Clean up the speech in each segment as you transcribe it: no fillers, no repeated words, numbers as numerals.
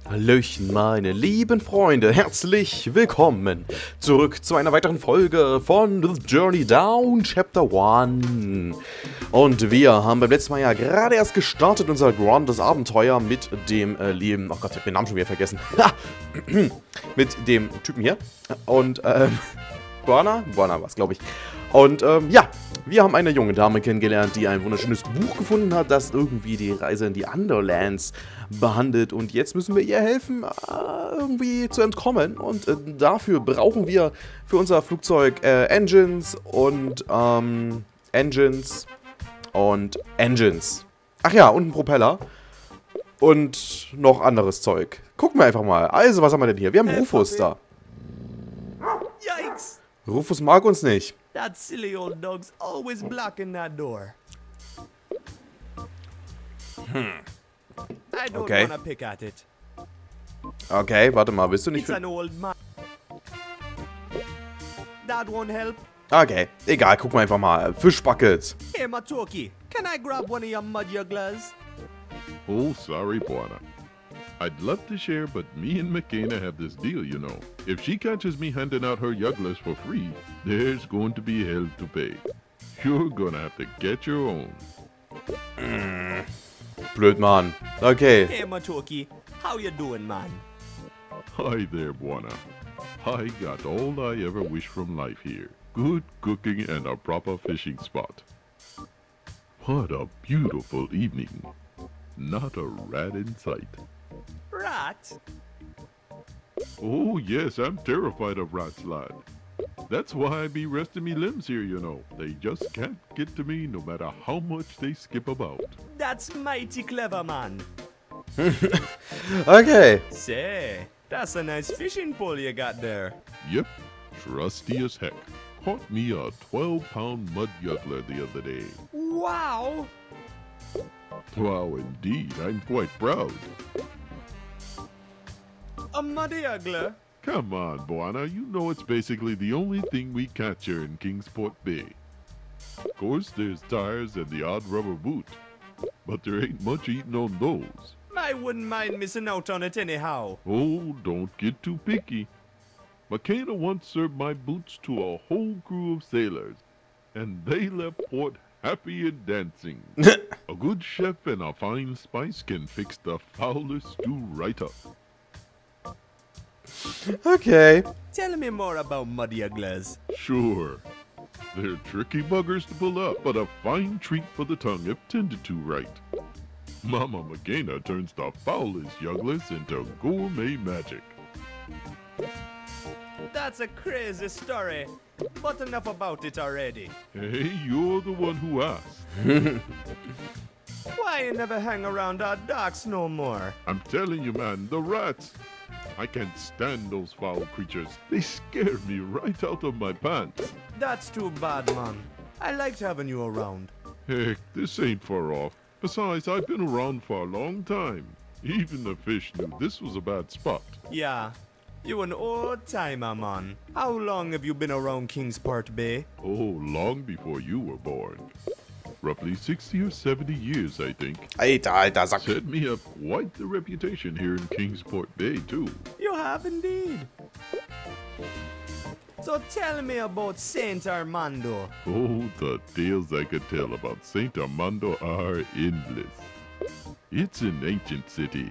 Hallöchen, meine lieben Freunde, herzlich willkommen zurück zu einer weiteren Folge von The Journey Down Chapter 1. Und wir haben beim letzten Mal ja gerade erst gestartet, unser grandes Abenteuer mit dem lieben, oh Gott, ich hab den Namen schon wieder vergessen, mit dem Typen hier und, Bwana war's, glaube ich. Und, ja, wir haben eine junge Dame kennengelernt, die ein wunderschönes Buch gefunden hat, das irgendwie die Reise in die Underlands behandelt. Und jetzt müssen wir ihr helfen, irgendwie zu entkommen. Und dafür brauchen wir für unser Flugzeug Engines. Ach ja, und einen Propeller. Und noch anderes Zeug. Gucken wir einfach mal. Also, was haben wir denn hier? Wir haben Rufus da. Yikes! Rufus mag uns nicht. That silly old dog's always blocking that door. I don't wanna pick at it. Okay, warte mal, bist du nicht It's an old man. That won't help. Okay, egal, gucken wir einfach mal. Fischbucket. Hey, Matoki, can I grab one of your mud jugglers? Oh, sorry, Bwana. I'd love to share, but me and McKenna have this deal, you know. If she catches me handing out her jugglers for free, there's going to be hell to pay. You're gonna have to get your own. Blöd, Mann. Okay. Hey, Matoki, how you doing, man? Hi there, Bwana. I got all I ever wish from life here. Good cooking and a proper fishing spot. What a beautiful evening. Not a rat in sight. Rat? Oh, yes, I'm terrified of rats, lad. That's why I be resting me limbs here, you know. They just can't get to me no matter how much they skip about. That's mighty clever, man. Okay. Say, that's a nice fishing pole you got there. Yep, trusty as heck. Caught me a 12-pound mud juggler the other day. Wow! Wow, indeed, I'm quite proud. A muddy juggler? Come on, Bwana, you know it's basically the only thing we catch here in Kingsport Bay. Of course, there's tires and the odd rubber boot, but there ain't much eating on those. I wouldn't mind missing out on it anyhow. Oh, don't get too picky. McKenna once served my boots to a whole crew of sailors, and they left port happy and dancing. A good chef and a fine spice can fix the foulest stew right up. Okay. Tell me more about muddy jugglers. Sure. They're tricky buggers to pull up, but a fine treat for the tongue if tended to right. Mama McKenna turns the foulest jugglers into gourmet magic. That's a crazy story, but enough about it already. Hey, you're the one who asked. Why you never hang around our docks no more? I'm telling you, man, the rats. I can't stand those foul creatures. They scare me right out of my pants. That's too bad, man. I liked having you around. Heck, this ain't far off. Besides, I've been around for a long time. Even the fish knew this was a bad spot. Yeah, you an old timer, man. How long have you been around Kingsport Bay? Oh, long before you were born. Roughly 60 or 70 years, I think. Alter, Sack. Set me up quite the reputation here in Kingsport Bay, too. You have indeed. So tell me about Saint Armando. Oh, the tales I could tell about Saint Armando are endless. It's an ancient city,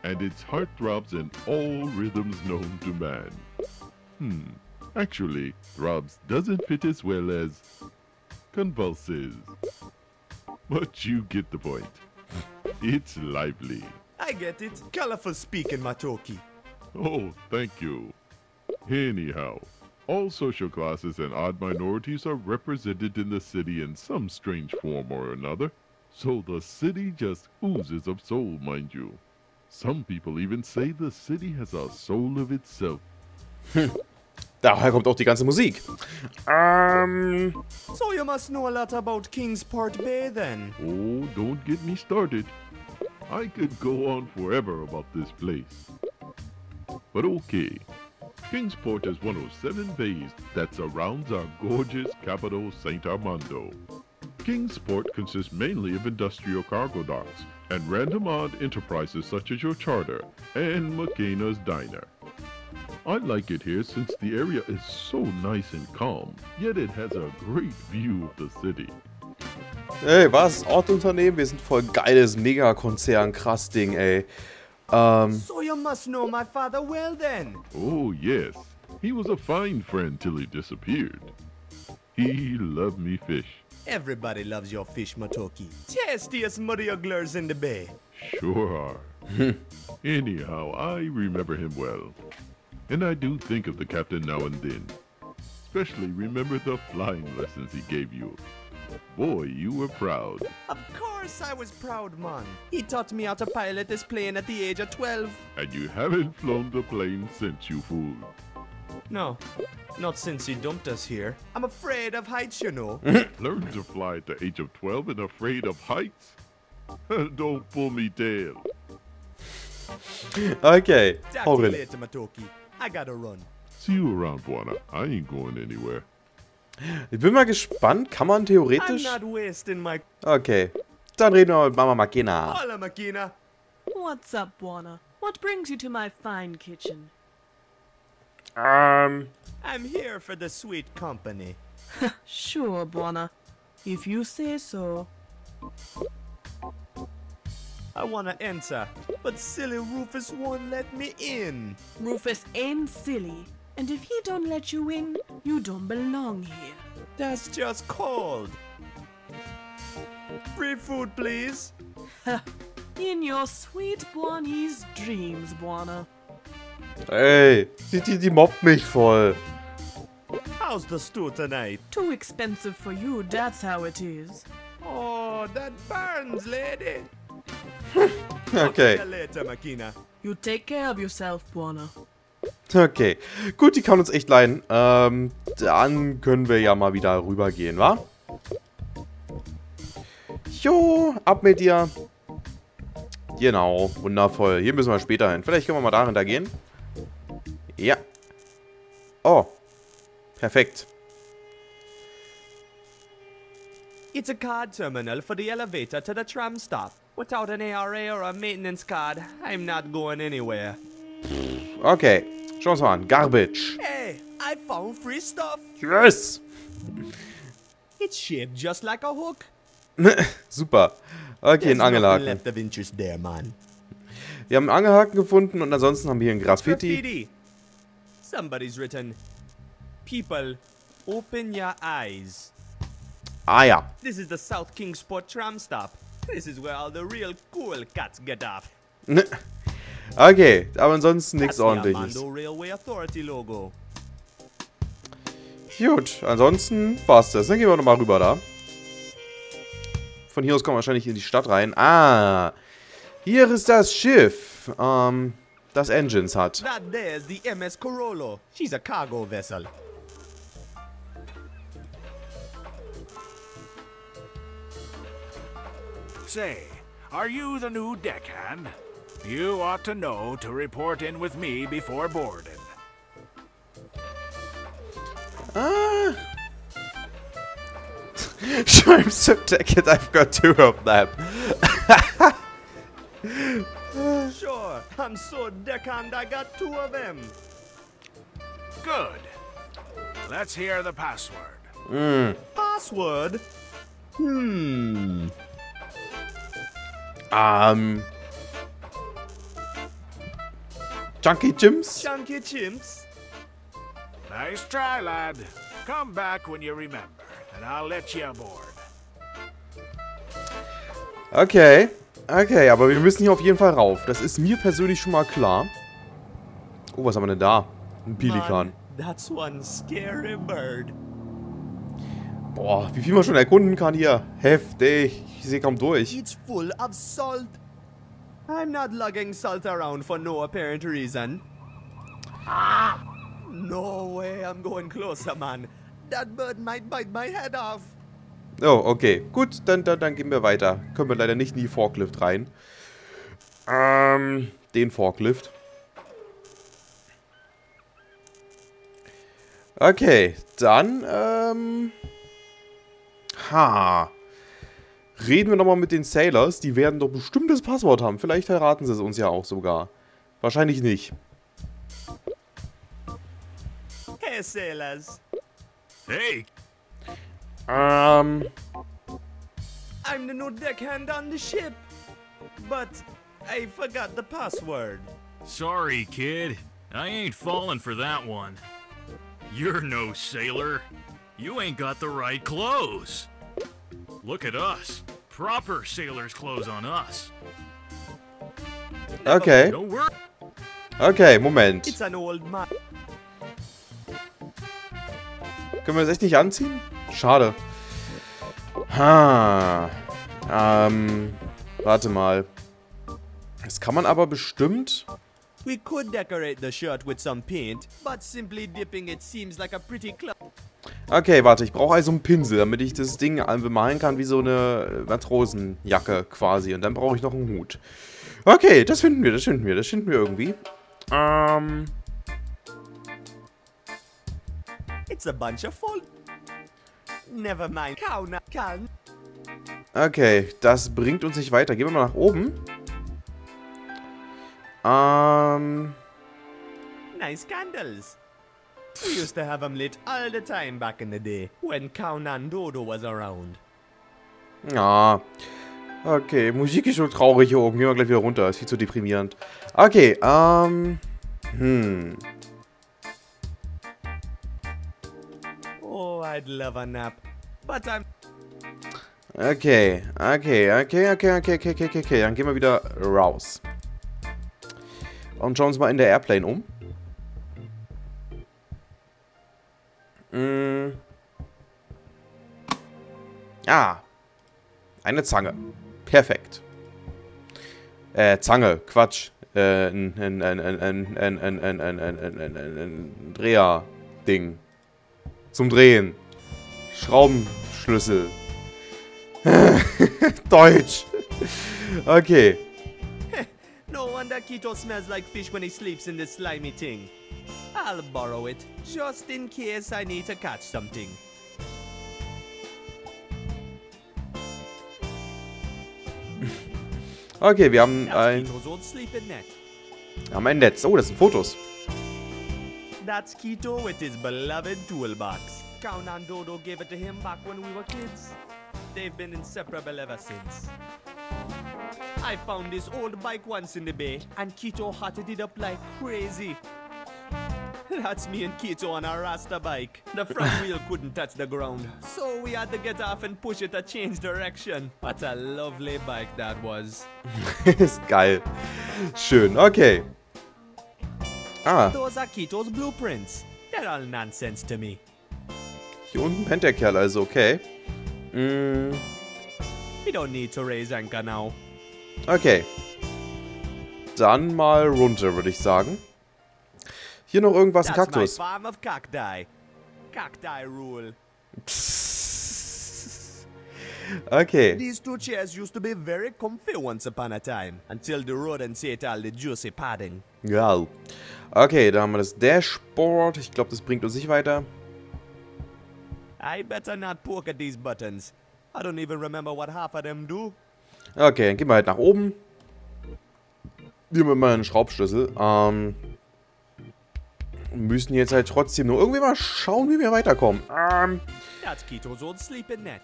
and its heartthrobs in all rhythms known to man. Actually, throbs doesn't fit as well as convulses. But you get the point. It's lively. I get it. Colorful speaking, Matoki. Oh, thank you. Anyhow, all social classes and odd minorities are represented in the city in some strange form or another. So the city just oozes of soul, mind you. Some people even say the city has a soul of itself. Daher kommt auch die ganze Musik. So you must know a lot about Kingsport Bay then. Oh, don't get me started. I could go on forever about this place. But okay, Kingsport is one of 7 bays that surrounds our gorgeous capital, St. Armando. Kingsport consists mainly of industrial cargo docks and random odd enterprises such as your charter and McKenna's diner. I like it here since the area is so nice and calm, yet it has a great view of the city. Ey, was? Ortunternehmen? Wir sind voll geiles Megakonzern, krass Ding, ey. So you must know my father well then. Oh yes, he was a fine friend till he disappeared. He loved me fish. Everybody loves your fish, Matoki. Tastiest muddy-ugglers in the bay. Sure are. Anyhow, I remember him well. And I do think of the captain now and then. Especially remember the flying lessons he gave you. Boy, you were proud. Of course I was proud, man. He taught me how to pilot this plane at the age of 12. And you haven't flown the plane since, you fool. No, not since he dumped us here. I'm afraid of heights, you know. Learned to fly at the age of 12 and afraid of heights? Don't pull me tail. Okay, Talk hau to you rein. later, Matoki. I gotta run. See you around, Bwana. I ain't going anywhere. Ich bin mal gespannt, kann man I'm theoretisch... not wasting my... Okay, dann reden wir mit Mama Makena. Hola, Makina. What's up, Bwana? What brings you to my fine kitchen? I'm here for the sweet company. Sure, Bwana. If you say so. I wanna enter, but silly Rufus won't let me in. Rufus ain't silly, and if he don't let you in, you don't belong here. That's just cold. Free food, please. In your sweet Bwani's dreams, Bwana. Ey, die mobbt mich voll. How's the stew tonight? Too expensive for you, that's how it is. Oh, that burns, lady. Okay, See you later, Makina. You take care of yourself, Bwana. okay. Gut, die kann uns echt leiden. Dann können wir ja mal wieder rübergehen, wa? Jo, ab mit dir. Genau, wundervoll. Hier müssen wir später hin. Vielleicht können wir mal dahin da gehen. Ja. Oh. Perfekt. It's a card terminal for the elevator to the tram stop. Without an ARA or a maintenance card, I'm not going anywhere. Okay. Schauen wir uns mal an. Garbage. Hey, I found free stuff. Yes. It's shaped just like a hook. Super. Okay, ein There's nothing Angelhaken. left of interest there, man. Wir haben einen Angelhaken gefunden und ansonsten haben wir hier ein Graffiti. Graffiti. Somebody's written, "People, open your eyes." Ah ja. This is the South Kingsport tram stop. This is where all the real cool cats get off. Okay, aber ansonsten nichts That's the ordentliches. Armando Railway Authority logo. Gut, ansonsten war's das. Dann gehen wir nochmal rüber da. Von hier aus kommen wir wahrscheinlich in die Stadt rein. Ah, hier ist das Schiff, das Engines hat. That there's the MS Corollo. She's a cargo vessel. Say, are you the new deckhand? You ought to know to report in with me before boarding. Ah. I'm so ticket, I've got two of them. Sure, I'm so deckhand I got two of them. Good. Let's hear the password. Password? Junkie Jims? Chunky chimps? Nice try, lad. Come back when you remember, and I'll let you aboard. Okay, okay, aber wir müssen hier auf jeden Fall rauf. Das ist mir persönlich schon mal klar. Oh, was haben wir denn da? Ein Pelikan. Man, that's one scary bird. Boah, wie viel man schon erkunden kann hier. Heftig. Ich sehe kaum durch. It's full of salt. I'm not lugging salt around for no apparent reason. No way I'm going closer, man. That bird might bite my head off. Oh, okay. Gut, dann gehen wir weiter. Können wir leider nicht in die Forklift rein. Den Forklift. Okay, dann, reden wir nochmal mit den Sailors. Die werden doch bestimmt das Passwort haben. Vielleicht verraten sie es uns ja auch sogar. Wahrscheinlich nicht. Hey, sailors. Hey, I'm the new deckhand on the ship. But I forgot the password. Sorry, kid. I ain't falling for that one. You're no sailor. You ain't got the right clothes. Look at us. Proper sailor's clothes on us. Okay. No worry. Okay, Moment. It's an old man. Können wir das echt nicht anziehen? Schade. Warte mal. Das kann man aber bestimmt... We could decorate the shirt with some paint, but simply dipping it seems like a pretty Okay, warte, ich brauche also einen Pinsel, damit ich das Ding bemalen kann wie so eine Matrosenjacke quasi. Und dann brauche ich noch einen Hut. Okay, das finden wir irgendwie. It's a bunch of folk. Never mind. Can. Okay, das bringt uns nicht weiter. Gehen wir mal nach oben. Nice candles. We used to have them lit all the time back in the day, when and Dodo was around. Ja. Okay, Musik ist schon traurig hier oben. Gehen wir gleich wieder runter. Ist viel zu deprimierend. Okay, Oh, I'd love a nap. But I'm... Okay. Dann gehen wir wieder raus. Und schauen uns mal in der Airplane um. Ah. Eine Zange. Perfekt. Zange. Quatsch. Ein Dreher-Ding. Zum Drehen. Schraubenschlüssel. Deutsch. Okay. No wonder Kito smells like fish when he sleeps in this slimy thing. I'll borrow it, just in case I need to catch something. Okay, wir haben That's Kito's old sleeping net. ein Netz. Oh, das sind Fotos. That's Kito with his beloved toolbox. Count and Dodo gave it to him back when we were kids. They've been inseparable ever since. I found this old bike once in the bay, and Kito hotted it up like crazy. That's me and Kito on a Rasta bike. The front wheel couldn't touch the ground, so we had to get off and push it to change direction. What a lovely bike that was. Ist geil. Schön, okay. Ah, Those are Kito's blueprints. They're all nonsense to me. hier unten pennt der Kerl also, okay. We don't need to raise anchor now. Okay. Dann mal runter, würde ich sagen. Hier noch irgendwas, ein That's Kaktus. my farm of cacti. Cacti rule. Okay. These two chairs used to be very comfy once upon a time, until the rodents ate all the juicy padding. Ja. Okay, da haben wir das Dashboard. Ich glaube, das bringt uns nicht weiter. I better not poke at these buttons. I don't even remember what half of them do. Okay, dann gehen wir halt nach oben. Hier mit meinem Schraubschlüssel. Müssen jetzt halt trotzdem nur irgendwie mal schauen, wie wir weiterkommen. That's Kito's old sleeping net.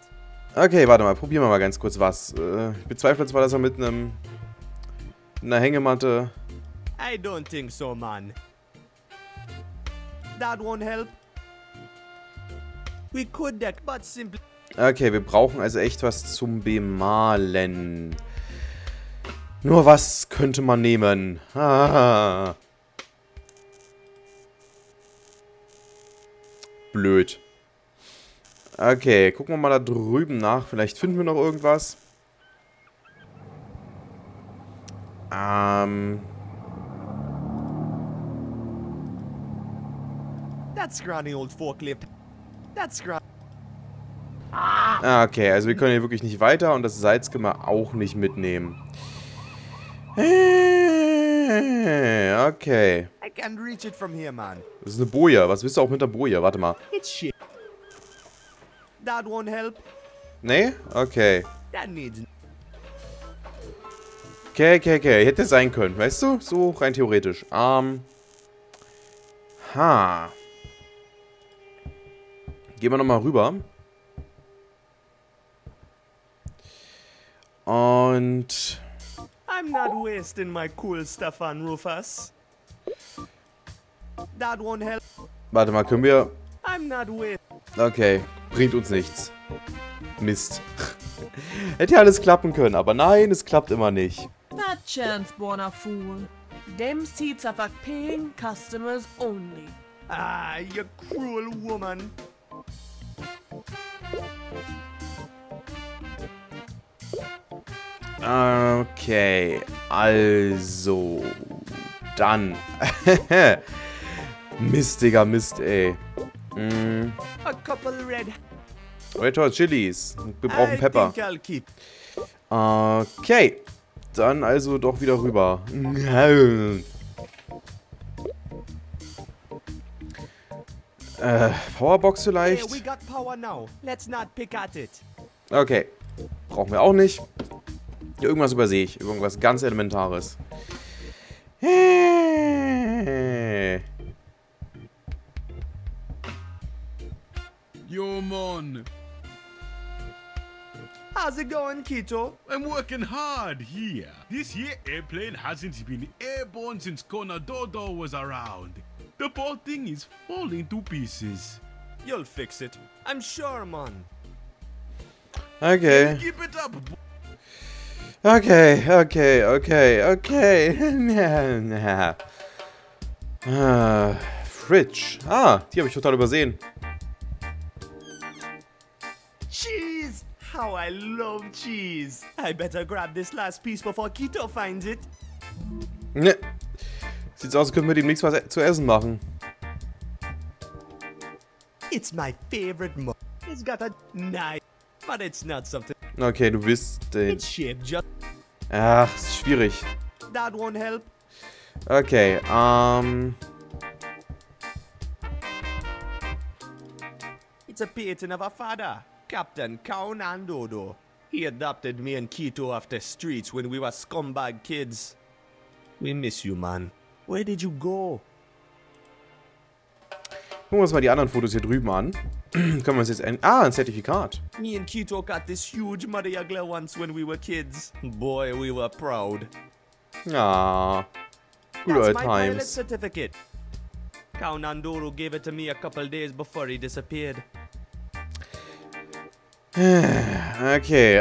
Okay, warte mal, probieren wir mal ganz kurz was. Ich bezweifle zwar, dass er mit einer Hängematte... I don't think so, man. That won't help. We could deck, but simply... Okay, wir brauchen also echt was zum Bemalen. Nur was könnte man nehmen? Ah. Blöd. Okay, gucken wir mal da drüben nach. Vielleicht finden wir noch irgendwas. That's scrawny old forklift. That's scrawny. Okay, also wir können hier wirklich nicht weiter und das Salz können wir auch nicht mitnehmen. Okay. I can't reach it from here, man. Das ist eine Boje. Was willst du auch mit der Boje? Warte mal. It's shit. That won't help. Nee? Okay. That needs... Okay. Hätte sein können, weißt du? So rein theoretisch. Gehen wir nochmal rüber. Und... I'm not wasting my cool stuff on Rufus. That won't help. Warte mal, können wir... I'm not wasting... Okay, bringt uns nichts. Mist. Hätte ja alles klappen können, aber nein, es klappt immer nicht. That chance, Bwana fool. Them seats are for paying customers only. Ah, you cruel woman. Okay, also... Dann. Mist, Digga, Mist, ey. A couple red... Red Hot Chilis. Wir brauchen Pepper. think I'll keep... Okay. Dann also doch wieder rüber. Powerbox Hey, vielleicht? we got power now. Let's not pick at it. Okay. Brauchen wir auch nicht. Irgendwas übersehe ich. Irgendwas ganz Elementares. Yo, man. How's it going, Kito? I'm working hard here. This here airplane hasn't been airborne since Dodo was around. The poor thing is falling to pieces. You'll fix it. I'm sure, man. Okay. Keep it up. Okay. Fridge. Ah, die habe ich total übersehen. Cheese! How I love cheese. I better grab this last piece before Kito finds it. Ne. Sieht aus, als könnten wir demnächst was zu essen machen. It's my favorite mo. It's got a knife, but it's not something. Okay, du bist den... It's shaped just... Ach, ist schwierig. That won't help. Okay, It's a painting of a father, Captain Dodo. He adopted me and Kito off the streets when we were scumbag kids. We miss you, man. Where did you go? gucken wir uns mal die anderen Fotos hier drüben an. Können wir uns jetzt... ein Zertifikat. Me and Kito got this huge muddy ugly once when we were kids. Boy, we were proud. Ja. Good That's old my pilot times. certificate. Dodo gave it to me a couple days before he disappeared. Okay,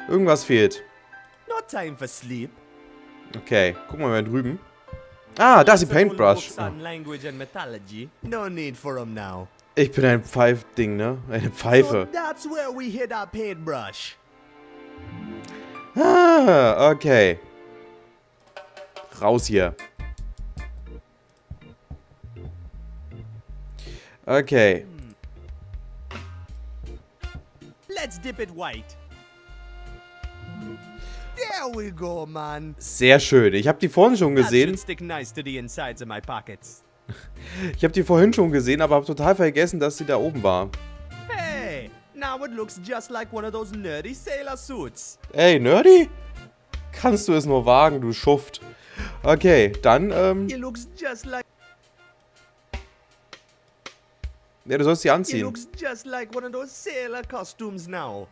irgendwas fehlt. No time for sleep. Okay, gucken wir mal drüben. Ah, da ist die Paintbrush. Books on language and mythology. No need for 'em now. Ich bin ein Pfeifding, ne? Eine So Pfeife. that's where we hid our paintbrush. Ah, okay. Raus hier. Okay. Let's dip it white. There we go, man. Sehr schön. Ich habe die vorhin schon That gesehen. should stick nice to the insides of my pockets. Ich habe die vorhin schon gesehen, aber habe total vergessen, dass sie da oben war. Hey, now it looks just like one of those nerdy sailor suits. Ey, Nerdy? Kannst du es nur wagen, du Schuft. Okay, dann, It looks just like ja, du sollst sie anziehen. one of those sailor costumes now.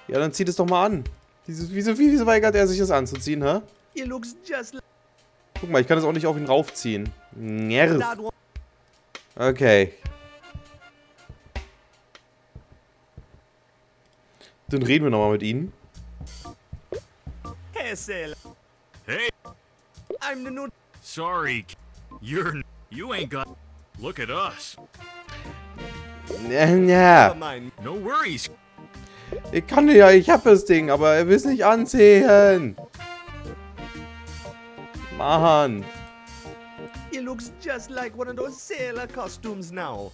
Ja, dann zieh das doch mal an. Wieso weigert er sich das anzuziehen, hä? It looks just like Guck mal, ich kann das auch nicht auf ihn raufziehen. Nerv. that one. Okay. Dann reden wir nochmal mit ihnen. Hey, sailor. Hey, I'm the new... sorry. You ain't got... Look at us. Ja. Never mind. No worries. Ich hab das Ding, aber er will es nicht anziehen. Mann. It looks just like one of those sailor costumes now.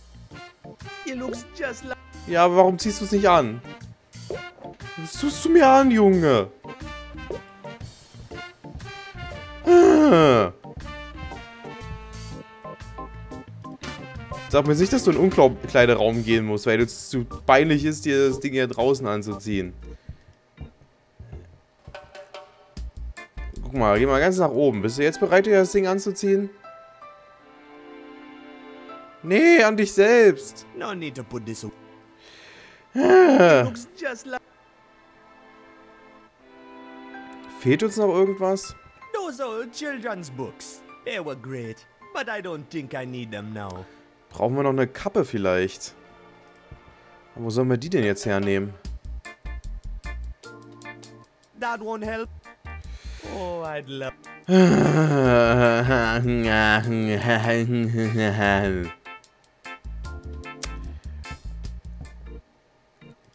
It looks just like... Ja, aber warum ziehst du es nicht an? Was tust du mir an, Junge? Sag mir nicht, dass du in einen Umkleideraum gehen musst, weil es zu peinlich ist, dir das Ding hier draußen anzuziehen. Guck mal, geh mal ganz nach oben. Bist du jetzt bereit, dir das Ding anzuziehen? Nee, an dich selbst. No need to put this away. Ah. Looks just like Fehlt uns noch irgendwas? those old children's books. They were great, but I don't think I need them now. Brauchen wir noch eine Kappe vielleicht? Wo sollen wir die denn jetzt hernehmen? That won't help. Oh, I'd love.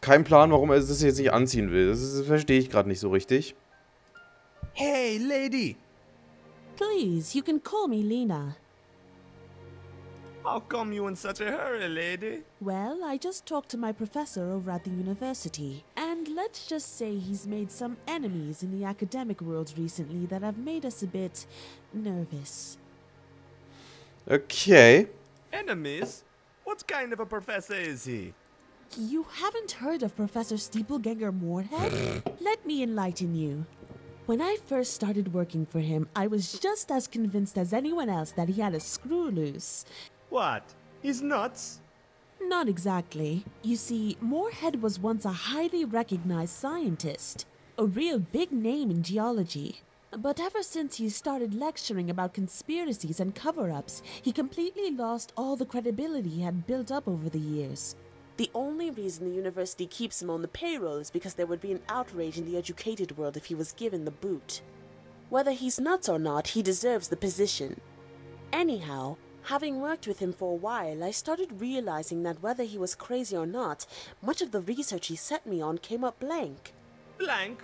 Kein Plan, warum er das jetzt nicht anziehen will. Das verstehe ich gerade nicht so richtig. Hey, lady. Please, you can call me Lena. How come you in such a hurry, lady? Well, I just talked to my professor over at the university, and let's just say he's made some enemies in the academic world recently that have made us a bit nervous. Okay. Enemies? What kind of a professor is he? You haven't heard of Professor Steepleganger Moorhead? Let me enlighten you. When I first started working for him, I was just as convinced as anyone else that he had a screw loose. What? He's nuts? Not exactly. You see, Moorhead was once a highly recognized scientist, a real big name in geology. But ever since he started lecturing about conspiracies and cover-ups, he completely lost all the credibility he had built up over the years. The only reason the university keeps him on the payroll is because there would be an outrage in the educated world if he was given the boot. Whether he's nuts or not, he deserves the position. Anyhow, having worked with him for a while, I started realizing that whether he was crazy or not, much of the research he set me on came up blank. Blank?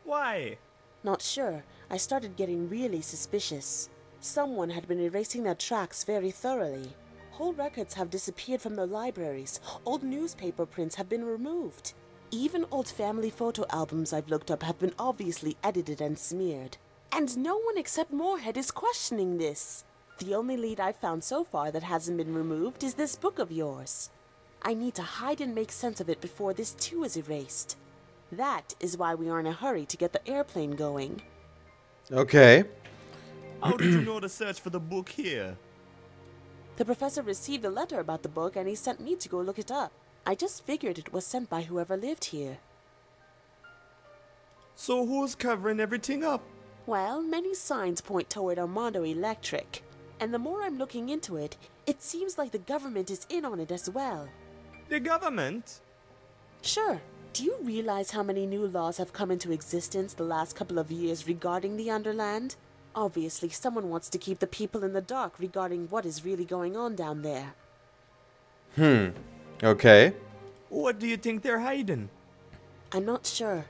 Why? Not sure. I started getting really suspicious. Someone had been erasing their tracks very thoroughly. Whole records have disappeared from their libraries. Old newspaper prints have been removed. Even old family photo albums I've looked up have been obviously edited and smeared. And no one except Moorhead is questioning this. The only lead I've found so far that hasn't been removed is this book of yours. I need to hide and make sense of it before this too is erased. That is why we are in a hurry to get the airplane going. Okay. How did you know to search for the book here? The professor received a letter about the book and he sent me to go look it up. I just figured it was sent by whoever lived here. So who's covering everything up? Well, many signs point toward Armando Electric. And the more I'm looking into it, it seems like the government is in on it as well. The government? Sure. Do you realize how many new laws have come into existence the last couple of years regarding the Underland? Obviously, someone wants to keep the people in the dark regarding what is really going on down there. Okay. What do you think they're hiding? I'm not sure.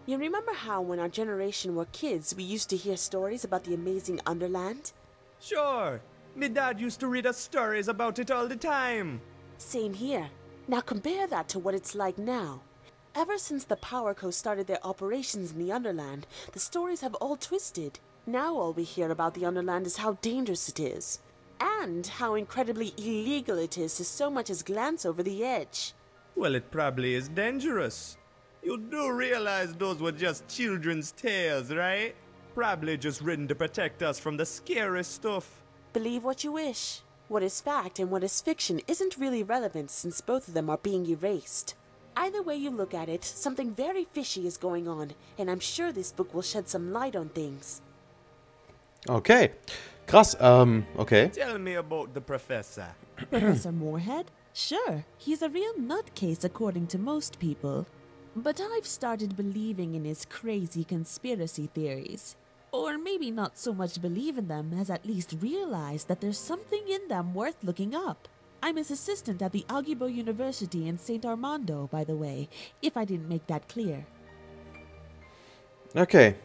You remember how when our generation were kids, we used to hear stories about the amazing Underland? Sure. Me dad used to read us stories about it all the time. Same here. Now compare that to what it's like now. Ever since the Power Coast started their operations in the Underland, the stories have all twisted. Now all we hear about the Underland is how dangerous it is. And how incredibly illegal it is to so much as glance over the edge. Well, it probably is dangerous. You do realize those were just children's tales, right? Probably just written to protect us from the scary stuff. Believe what you wish. What is fact and what is fiction isn't really relevant since both of them are being erased. Either way you look at it, something very fishy is going on, and I'm sure this book will shed some light on things. Okay. Krass, okay. Tell me about the professor. Professor Moorhead? Sure, he's a real nutcase according to most people. But I've started believing in his crazy conspiracy theories. Or maybe not so much believe in them as at least realize that there's something in them worth looking up. I'm his assistant at the Augibo University in St. Armando, by the way, if I didn't make that clear. Okay.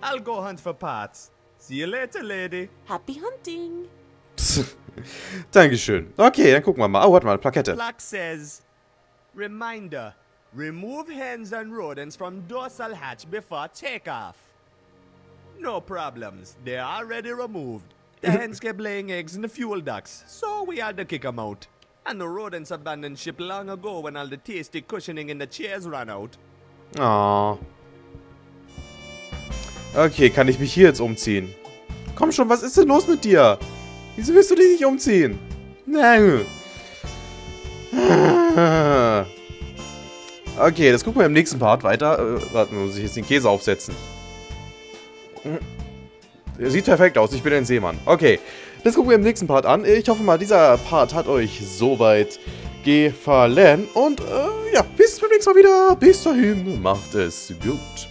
I'll go hunt for parts. See you later, lady. Happy hunting! Dankeschön. Okay, dann gucken wir mal. Oh, warte mal, Plakette. Plaque says, reminder, remove hens and rodents from dorsal hatch before takeoff. No problems, they're already removed. The hens kept laying eggs in the fuel ducts, so we had to kick them out. And the rodents abandoned ship long ago when all the tasty cushioning in the chairs ran out. Oh. Okay, kann ich mich hier jetzt umziehen? Komm schon, was ist denn los mit dir? Wieso willst du dich nicht umziehen? Nein. Okay, das gucken wir im nächsten Part weiter. Warte, muss ich jetzt den Käse aufsetzen. Sieht perfekt aus, ich bin ein Seemann. Okay, das gucken wir im nächsten Part an. Ich hoffe mal, dieser Part hat euch soweit gefallen. Und ja, bis zum nächsten Mal wieder. Bis dahin, macht es gut.